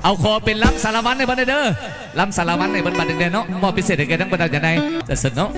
เอาขอเป็นลำสารวัตรในบันเดอร์ลำสารวัตรในบันเดอร์เนาะมอบพิเศษให้แกทั้งบรรดาจะในจะสนุกเนาะ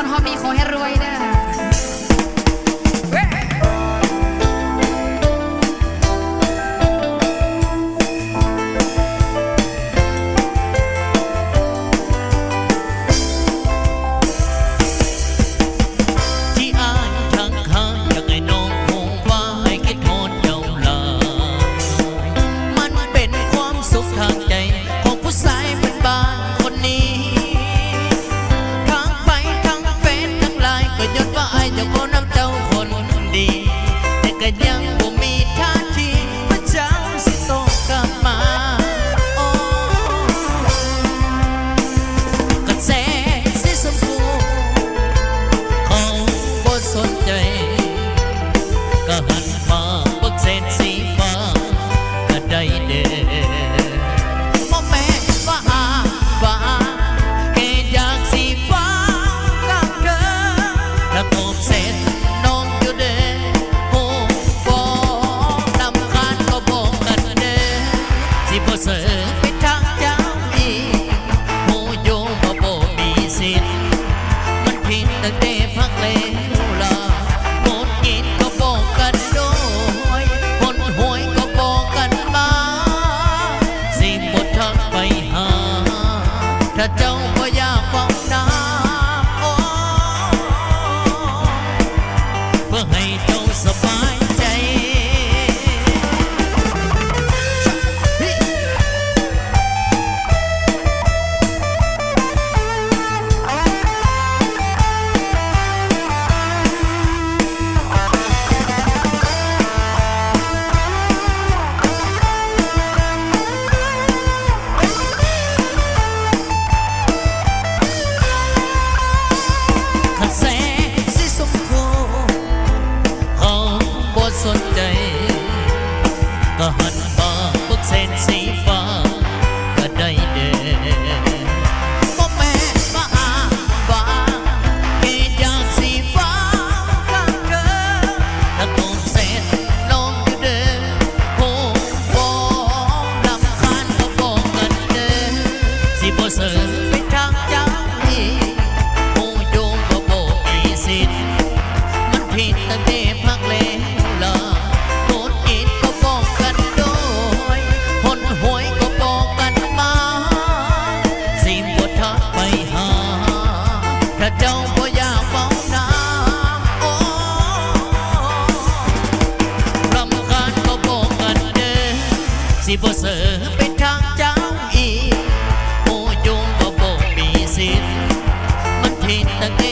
รหอมดีขอให้รวยเด้อ ที่อายทางข้างอยากให้น้องคงว่าให้คิดโทษเจ้าลามันเป็นความสุขทางใจของผู้ชายเป็นบ้านคนนี้ทางไปทางแฟนทั้งหลายก็ยอดว่าอายจะบ่น้ำเจ้าคนดีแต่ก็ยังบ่มีท่าทีว่าเจ้าสิโตกลับมาโอ้กระแสสีชมพูเขาบ่สนใจก็หันมาเบิกเส้นสีฟ้าก็ได้เด้บ่แม่นว่าว่าแค่อยากสีฟ้ากับเธอแล้วตบเส้นน้องอยู่เด้โอ้บ่นำคาญก็บอกกันเด้สิบ่เสือไปทางเจ้าอีกโอ้โยมาบ่มีสิทธิ์มันผิดตั้งแต่พักแล้วล่ะหมดกินก็บอกกันโดยหนหวยก็บอกกันมาสิหมดทักไปหาถ้าเจ้าก็อยากเฝ้าน้ำโอ้เพื่อให้เจ้าสบายใจ กระแสสีชมพูเขาบ่สนใจก็หันมาเบิกเส้นสีฟ้าก็ได้เด้บ่แม่นว่าว่าแค่อยากสีฟ้ากับเธอถ้าตบเส้นน้องอยู่เด้โอ้บ่รำคาญก็บอกกันเด้สิบ่เสือไปทางเจ้าอีก โอ้โยมก็บอกมีสิทธิ์มันผิดตั้งแต่พักแล้วล่ะโกรธกินก็บอกกันโดยหนหวยก็บอกกันมาสิบ่ทักไปหาถ้าเจ้าบ่อยากเฝ้าน้ำโอ้รำคาญก็บอกกันเด้อสิบ่เสือไปทางเจ้าอีกโอ้โยมก็บอกมีสิทธิ์มันผิดตั้งแต่